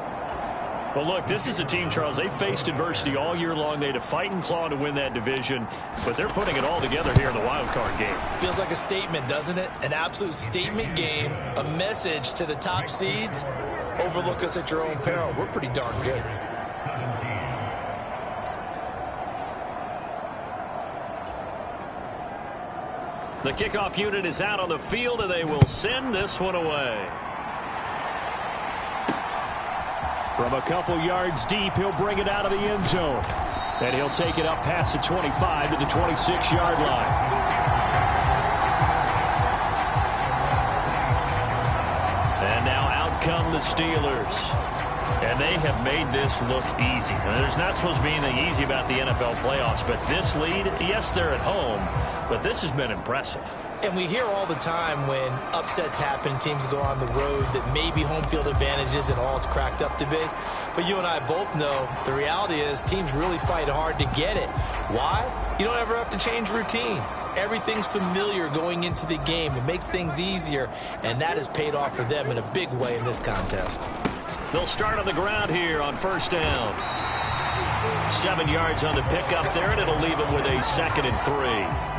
Well, look, this is a team, Charles. They faced adversity all year long. They had to fight and claw to win that division, but they're putting it all together here in the wild card game. Feels like a statement, doesn't it? An absolute statement game, a message to the top seeds. Overlook us at your own peril. We're pretty darn good. The kickoff unit is out on the field, and they will send this one away. From a couple yards deep, he'll bring it out of the end zone. And he'll take it up past the 25 to the 26-yard line. And now out come the Steelers. And they have made this look easy. Now, there's not supposed to be anything easy about the NFL playoffs, but this lead, yes, they're at home, but this has been impressive. And we hear all the time when upsets happen, teams go on the road, that maybe home field advantage isn't all it's cracked up to be. But you and I both know the reality is teams really fight hard to get it. Why? You don't ever have to change routine. Everything's familiar going into the game. It makes things easier, and that has paid off for them in a big way in this contest. They'll start on the ground here on first down. 7 yards on the pickup there, and it'll leave them with a 2nd and 3.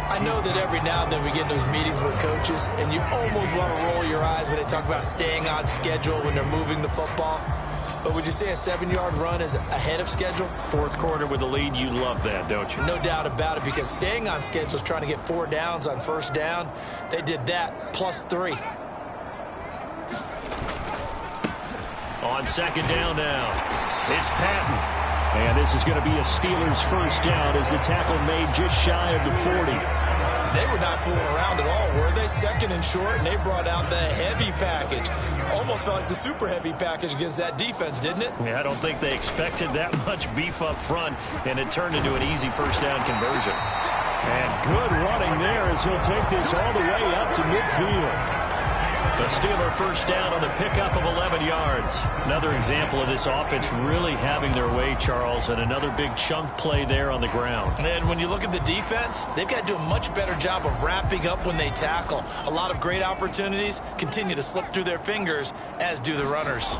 I know that every now and then we get in those meetings with coaches, and you almost want to roll your eyes when they talk about staying on schedule when they're moving the football. But would you say a 7-yard run is ahead of schedule? Fourth quarter with the lead, you love that, don't you? No doubt about it, because staying on schedule is trying to get 4 downs on first down. They did that, plus 3. On second down now, it's Patton. And this is going to be a Steelers first down as the tackle made just shy of the 40. They were not fooling around at all, were they? 2nd and short, and they brought out the heavy package. Almost felt like the super heavy package against that defense, didn't it? Yeah, I don't think they expected that much beef up front, and it turned into an easy first down conversion. And good running there as he'll take this all the way up to midfield. The Steeler first down on the pickup of 11 yards. Another example of this offense really having their way, Charles, and another big chunk play there on the ground. And when you look at the defense, they've got to do a much better job of wrapping up when they tackle. A lot of great opportunities continue to slip through their fingers, as do the runners.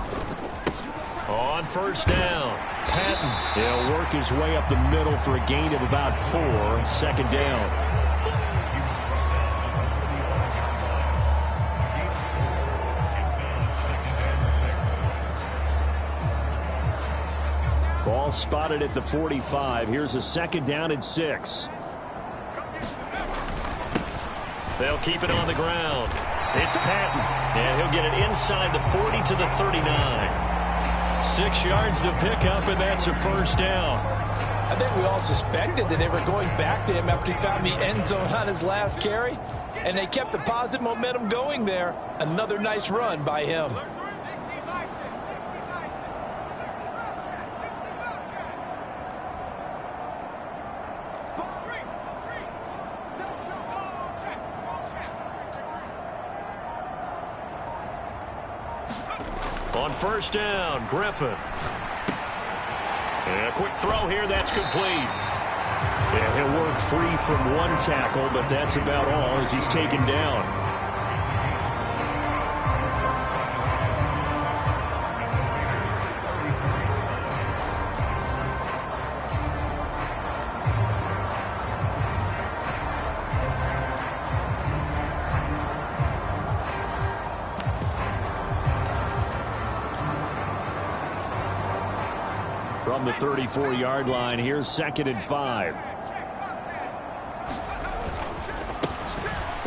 On first down, Patton. He'll work his way up the middle for a gain of about 4. 2nd down. Ball spotted at the 45. Here's a 2nd down and 6. They'll keep it on the ground. It's Patton. And he'll get it inside the 40 to the 39. 6 yards to pick up, and that's a first down. I think we all suspected that they were going back to him after he found the end zone on his last carry. And they kept the positive momentum going there. Another nice run by him. On first down, Griffin. And a quick throw here, that's complete. And he'll work free from one tackle, but that's about all as he's taken down. From the 34-yard line, here's 2nd and 5.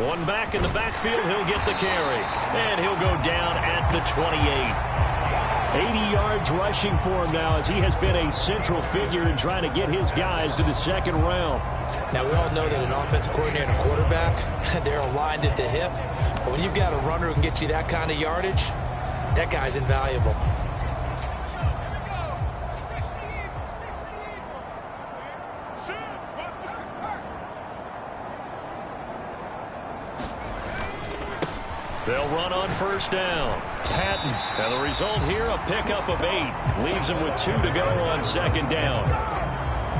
One back in the backfield, he'll get the carry. And he'll go down at the 28. 80 yards rushing for him now as he has been a central figure in trying to get his guys to the 2nd round. Now, we all know that an offensive coordinator and a quarterback, they're aligned at the hip. But when you've got a runner who can get you that kind of yardage, that guy's invaluable. They'll run on first down. Patton. And the result here, a pickup of 8. Leaves him with 2 to go on 2nd down.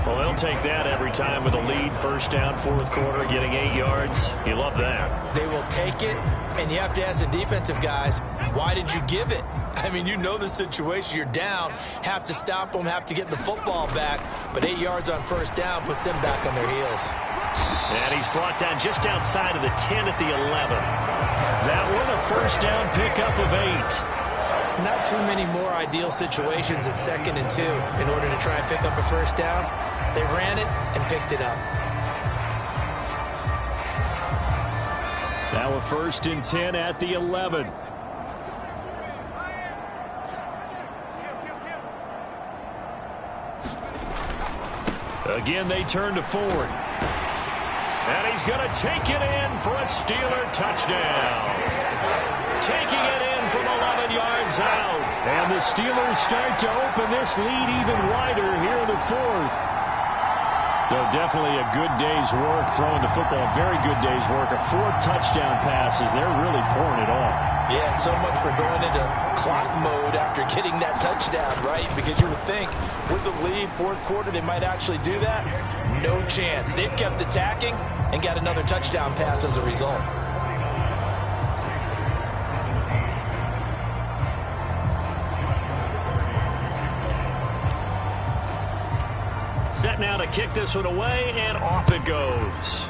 Well, they'll take that every time with a lead. First down, 4th quarter, getting 8 yards. You love that. They will take it, and you have to ask the defensive guys, why did you give it? I mean, you know the situation. You're down, have to stop them, have to get the football back. But 8 yards on first down puts them back on their heels. And he's brought down just outside of the 10 at the 11. That one, a first down pickup of 8. Not too many more ideal situations at 2nd and 2 in order to try and pick up a first down. They ran it and picked it up. Now a 1st and 10 at the 11. Again, they turn to Ford. And he's going to take it in for a Steeler touchdown. Taking it in from 11 yards out. And the Steelers start to open this lead even wider here in the 4th. So definitely a good day's work throwing the football. Very good day's work. A 4th touchdown passes. They're really pouring it on. Yeah, and so much for going into clock mode after getting that touchdown, right? Because you would think with the lead, 4th quarter, they might actually do that. No chance. They've kept attacking and got another touchdown pass as a result. Set now to kick this one away, and off it goes.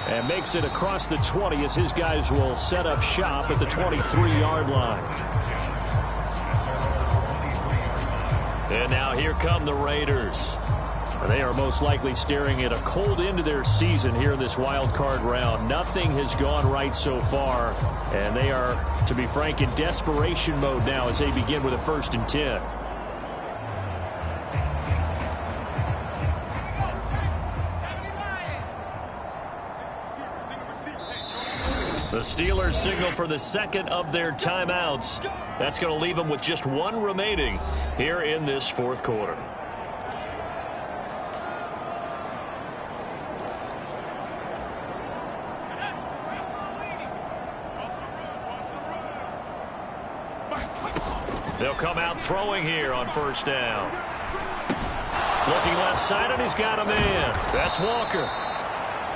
And makes it across the 20 as his guys will set up shop at the 23-yard line. And now here come the Raiders. They are most likely staring at a cold end to their season here in this wild card round. Nothing has gone right so far, and they are, to be frank, in desperation mode now as they begin with a 1st and 10. The Steelers signal for the 2nd of their timeouts. That's going to leave them with just 1 remaining here in this 4th quarter. They'll come out throwing here on 1st down. Looking left side, and he's got a man. That's Walker.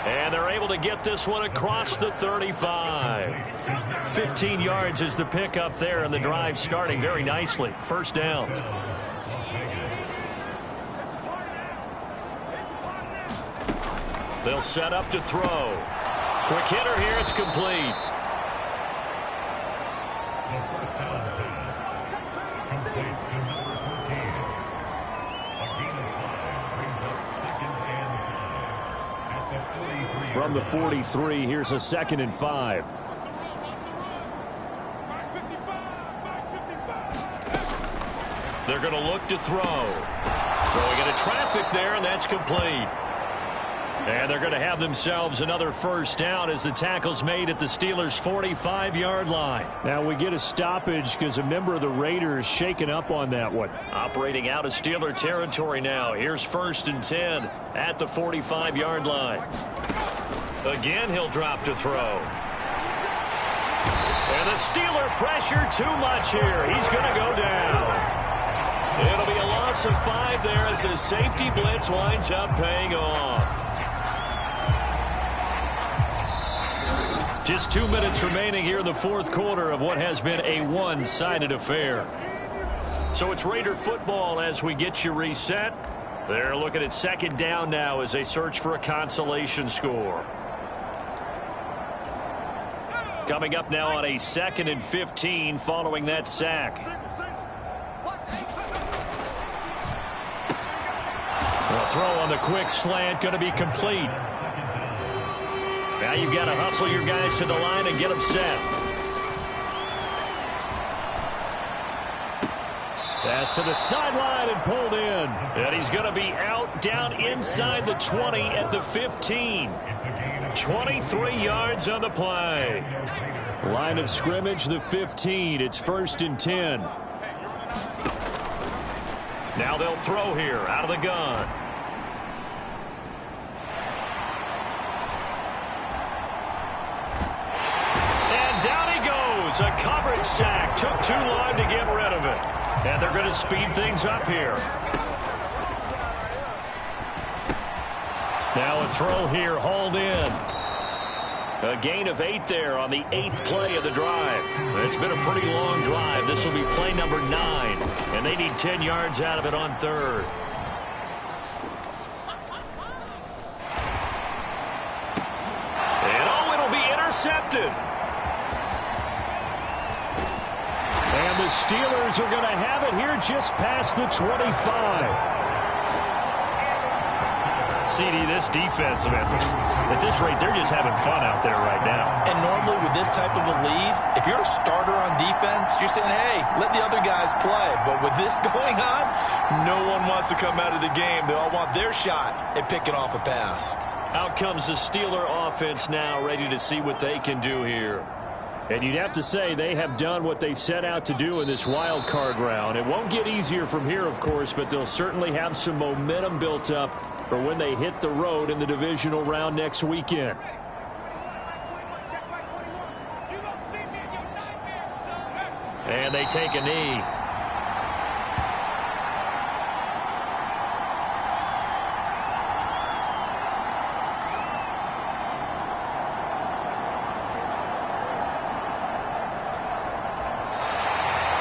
And they're able to get this one across the 35. 15 yards is the pickup there, and the drive starting very nicely. 1st down. They'll set up to throw. Quick hitter here. It's complete. From the 43, here's a 2nd and 5. They're going to look to throw. Throwing into traffic there, and that's complete. And they're going to have themselves another 1st down as the tackle's made at the Steelers' 45-yard line. Now we get a stoppage because a member of the Raiders shaken up on that one. Operating out of Steeler territory now. Here's 1st and 10 at the 45-yard line. Again, he'll drop to throw. And the Steeler pressure too much here. He's going to go down. It'll be a loss of 5 there as the safety blitz winds up paying off. Just 2 minutes remaining here in the 4th quarter of what has been a one-sided affair. So it's Raider football as we get you reset. They're looking at 2nd down now as they search for a consolation score. Coming up now on a 2nd and 15 following that sack. The throw on the quick slant going to be complete. Now you've got to hustle your guys to the line and get them set. Pass to the sideline and pulled in. And he's going to be out down inside the 20 at the 15. 23 yards on the play. Line of scrimmage, the 15. It's 1st and 10. Now they'll throw here out of the gun. And down he goes. A coverage sack. Took too long to get rid of it. And they're going to speed things up here. Now a throw here, hauled in. A gain of 8 there on the 8th play of the drive. It's been a pretty long drive. This will be play number 9. And they need 10 yards out of it on 3rd. And oh, it'll be intercepted. And the Steelers are going to have it here just past the 25. CD, this defense, man, at this rate, they're just having fun out there right now. And normally with this type of a lead, if you're a starter on defense, you're saying, hey, let the other guys play. But with this going on, no one wants to come out of the game. They all want their shot at picking off a pass. Out comes the Steeler offense now, ready to see what they can do here. And you'd have to say they have done what they set out to do in this wild card round. It won't get easier from here, of course, but they'll certainly have some momentum built up for when they hit the road in the divisional round next weekend. And they take a knee.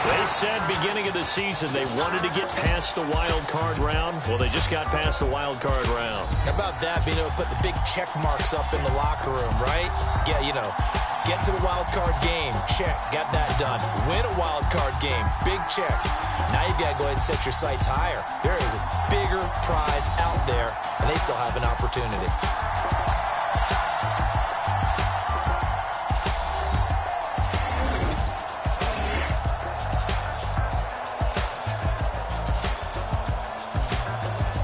They said beginning of the season they wanted to get past the wild card round. Well, they just got past the wild card round. How about that, being able to put the big check marks up in the locker room, right? Get to the wild card game, check, got that done. Win a wild card game, big check. Now you've got to go ahead and set your sights higher. There is a bigger prize out there, and they still have an opportunity.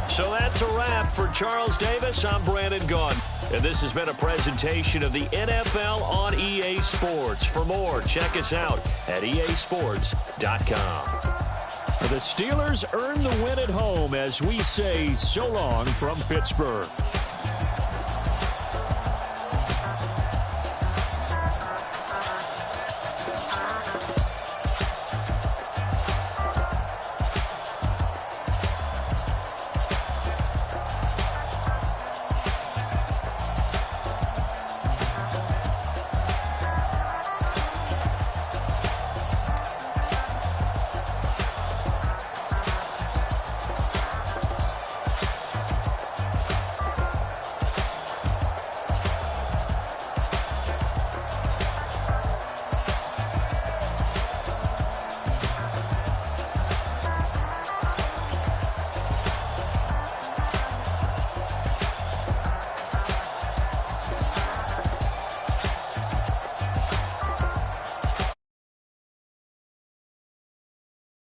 So that's a wrap for Charles Davis. I'm Brandon Gunn. And this has been a presentation of the NFL on EA Sports. For more, check us out at easports.com. The Steelers earn the win at home as we say so long from Pittsburgh.